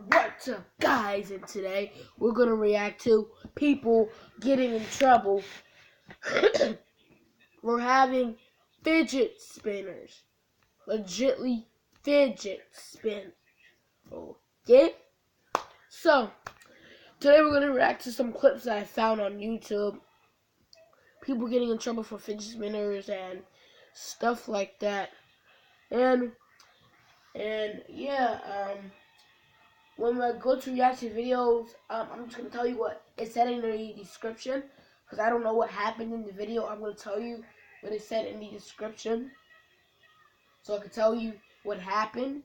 What's up, guys? And today we're gonna react to people getting in trouble for having fidget spinners. Legitly fidget spin. Okay? So, today we're gonna react to some clips that I found on YouTube. People getting in trouble for fidget spinners and stuff like that. And yeah, when I go to react to videos, I'm just going to tell you what it said in the description, because I don't know what happened in the video. I'm going to tell you what it said in the description, so I can tell you what happened,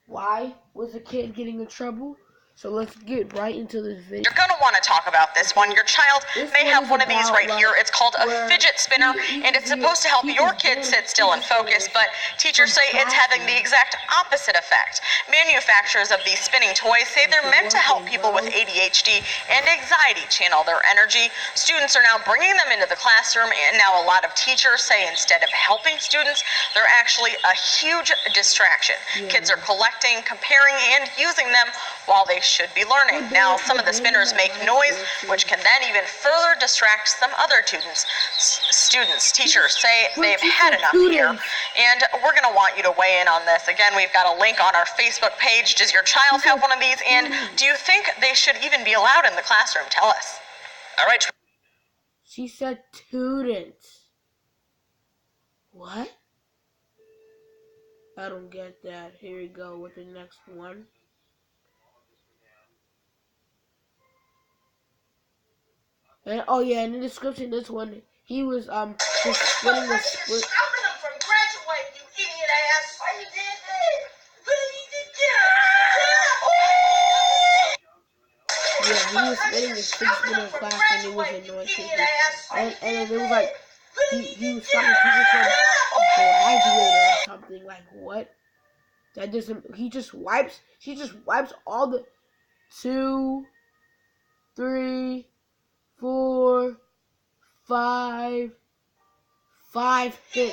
why was the kid getting in trouble. So let's get right into this video. You're going to want to talk about this one. Your child may have one of these right here. It's called a fidget spinner, and it's supposed to help your kid sit still and focus, but teachers say it's having the exact opposite effect. Manufacturers of these spinning toys say they're meant to help people with ADHD and anxiety channel their energy. Students are now bringing them into the classroom, and now a lot of teachers say instead of helping students, they're actually a huge distraction. Kids are collecting, comparing, and using them while they should be learning. Now, some of the spinners make noise, which can then even further distract some other students. Teachers say they've had enough here, and we're going to want you to weigh in on this. Again, we've got a link on our Facebook page. Does your child have one of these, and do you think they should even be allowed in the classroom? Tell us. All right. She said students. What? I don't get that. Here we go with the next one. And oh yeah, in the description, this one, he was just spinning the split. From graduating, you idiot ass. Why you did that? Yeah, he was spinning the spinner in class, and it was annoying people. And it was like he was stopping people from graduating or something. Like what? That doesn't. She just wipes all the 2, 3, 4, 5 hits, bro.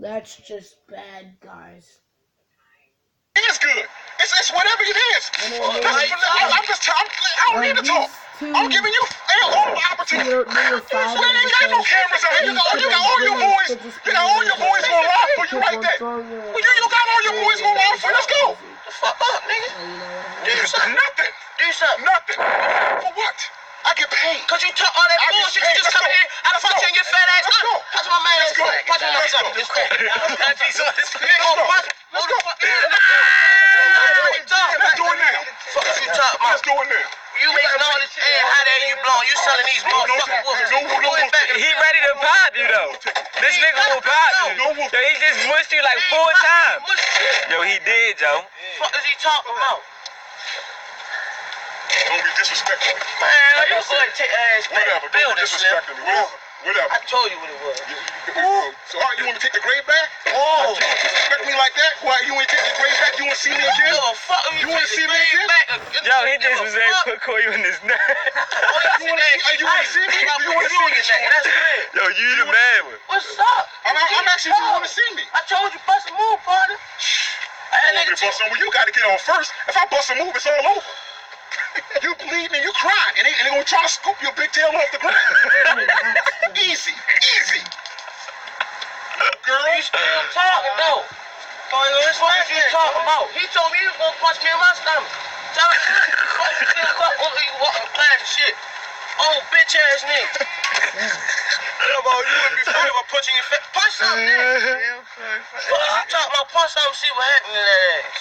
That's just bad, guys. It's good. It's whatever it is. I'm just talking. I don't need to talk. I'm giving you all the opportunity. We ain't got no cameras out here. You got all your boys. You got all your boys gonna ride for you right there. You got all your boys gonna ride for you. Let's go. Fuck up, nigga. Do something. Nothing. Do something. Nothing. For what? I get paid. Cause you talk all that bullshit. You just come in here out of function and get fat ass. Let's go. Touch my man. Let's go. Touch my man. Let's go. Let's go. Let's do it now. Fuck is you talking about? Let's do it now. You making all this shit. How dare you blowing? You selling these motherfucking wolves. He ready to pop you though. This nigga will pop you. Yo, he just mushed you like 4 times. Yo, he did, Joe. Fuck is he talking about? Don't be disrespectful. Man, like you go and take ass back. Whatever. Don't be disrespecting me. Whatever. I told you what it was. So, you want to take the grade back? Oh. You disrespect me like that? Why, you ain't take the grade back? You want to see me again? You want to see me again? Yo, he just was saying put you in his neck. You want to see me? You want to see me? That's good. Yo, you the man one. What's up? I'm actually, you want to see me? I told you bust a move, partner. I want me to bust a move. You got to get on first. If I bust a move, it's all over. You bleeding and you crying, and they gonna try to scoop your big tail off the ground. Easy. Girl, You still talking though? What is you talking about? He told me he was gonna punch me in my stomach. Tell me, what you still talking? You walking class shit. Oh, bitch ass nigga. Come on, you would be free of punching your face. Punch something, nigga. What you talking about? Punch something, see what happened to that ass.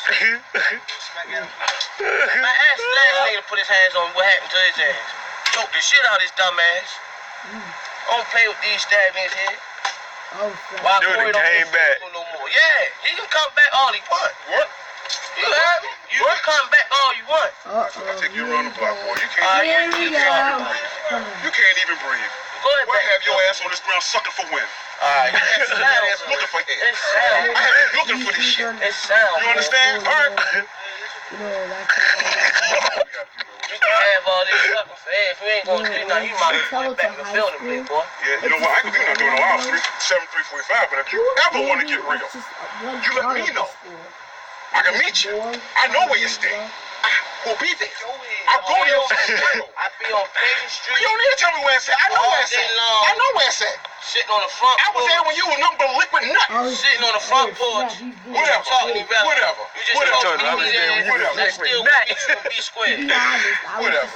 My ass last nigga put his hands on me. What happened to his ass? Choked the shit out of his dumb ass. I don't play with these stab niggas here. Why Dude, Corey he came back. No more. Yeah, he can come back all he want. What? You heard me? You can come back all you want. I'll take you around the block, boy. You can't Here even we breathe. go. You can't even breathe. Go ahead, Why back. have your ass on this ground sucking for wind? Alright, That ass looking for air. it's sound. I have you looking for this shit. It's sound. You understand? All right. You know, that's have all this fucking fast. If you ain't gonna do nothing, you might as well put it back in the building, big boy. Yeah, you know what? I ain't gonna do nothing doing no hours. 7-3-45. But if you ever want to get real, you let me know. I can meet you. I know where you stay. I will be there. I'll go to your school. I be on Payton Street. You don't need to tell me where it's at. I know where it's at. I know where it's at. Sitting on the front porch. I was there when you were nothing but liquid nut. Sitting on the front porch. Whatever. Talking about Whatever. You just told me that's still B squared. Whatever.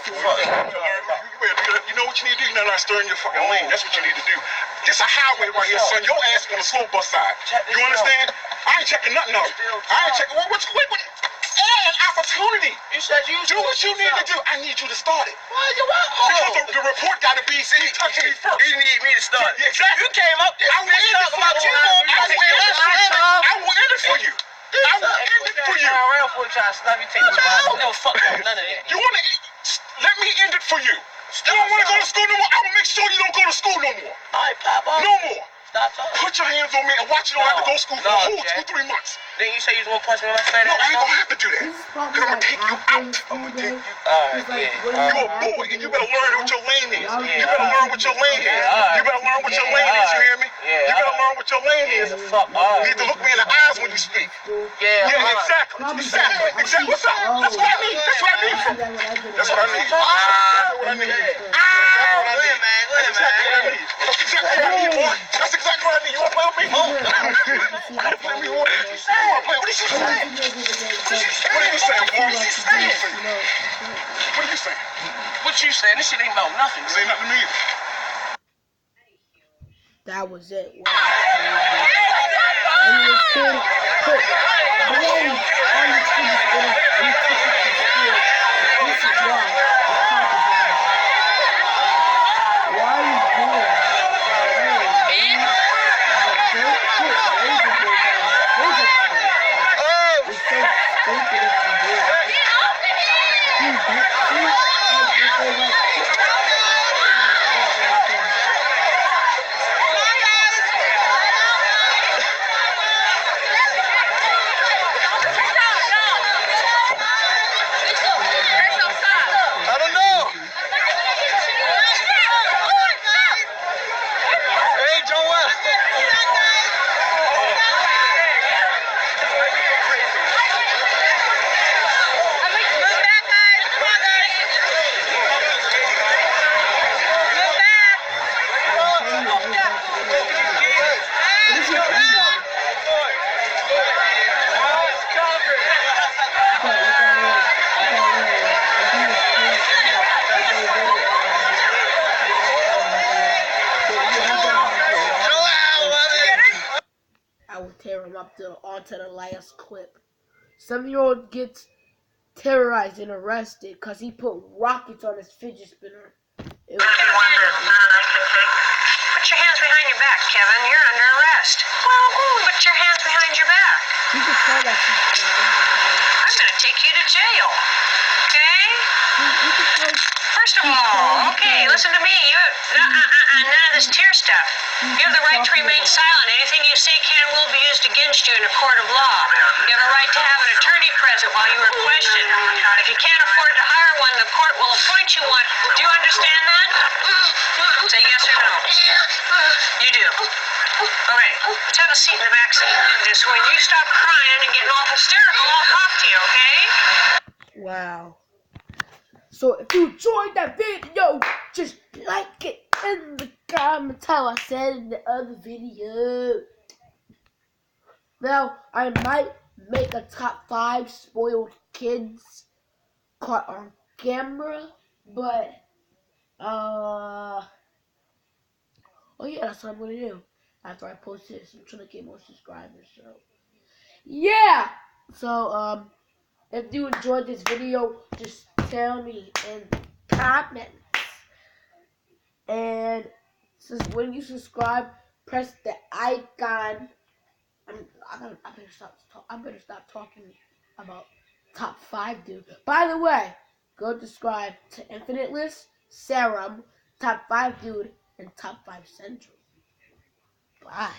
You know what you need to do? You're not stirring your fucking lane. That's what you need to do. This a highway right here, son. Your ass on the slow bus side. You understand? I ain't checking nothing out. I ain't checking. Wait. An opportunity. You said you do what you need to do. I need you to start it. Why you want? Because the report got to be touching me first. You need me to start. Yeah, exactly. You came up there. I will end it for you. I will end it for you. I will end it for you. I will try to stop you taking my money. No, fuck none of that. You want to let me end it for you. You don't want to go to school no more. I will make sure you don't go to school no more. All right, Papa. No more. Stop talking. Put your hands on me and watch you don't have to go to school for a whole 2-3 months. Then you say you was gonna punch me in my face? No, I ain't gonna have to do that. Because I'm gonna take you out. I'm gonna take you. Alright, yeah. You're a boy and you better learn what your lane is. You better learn what your lane is. You better learn what your lane is, you hear me? You better learn what your lane is. You need to look me in the eyes when you speak. Yeah, exactly. What's up? That's what I need. That's what I need from you. That's what I need. That's what I need. That's exactly what I need, boy. That's exactly what I need. You wanna play with me? You wanna play with me? What are you saying? What are you saying? What are you saying, boy? What are you saying? What are you saying? What you saying? This shit ain't about nothing. This ain't nothing to me either. That was it. And the kid put blame on the students and he took it to school. This is why the cop is out. Why are you doing that? It's so stupid if you do it. I don't know. Hey, Joel. I will tear him up onto the last clip. 7-year-old gets terrorized and arrested because he put rockets on his fidget spinner. It was Put your hands behind your back, Kevin. You're under arrest. Well, put your hands behind your back. You can tell that she's crying. I'm gonna take you to jail. Okay? You can tell. First of all, okay, listen to me. None of this tear stuff. You have the right to remain silent. Anything you say can and will be used against you in a court of law. You have a right to have an attorney present while you are questioned. If you can't afford to hire one, the court will appoint you one. Do you understand that? Say yes or no. You do. Okay, let's have a seat in the back seat. Just when you stop crying and getting all hysterical, I'll talk to you, okay? Wow. So if you enjoyed that video, just like it in the comments how I said in the other video. Now, I might make a top 5 spoiled kids caught on camera, but, oh yeah, that's what I'm gonna do after I post this. I'm trying to get more subscribers, so, yeah! So, if you enjoyed this video, just tell me in comments. And when you subscribe, press the icon. I better stop talking about top 5, dude. By the way, go subscribe to Infinite List, Serum, Top 5 Dude, and Top 5 Central. Bye.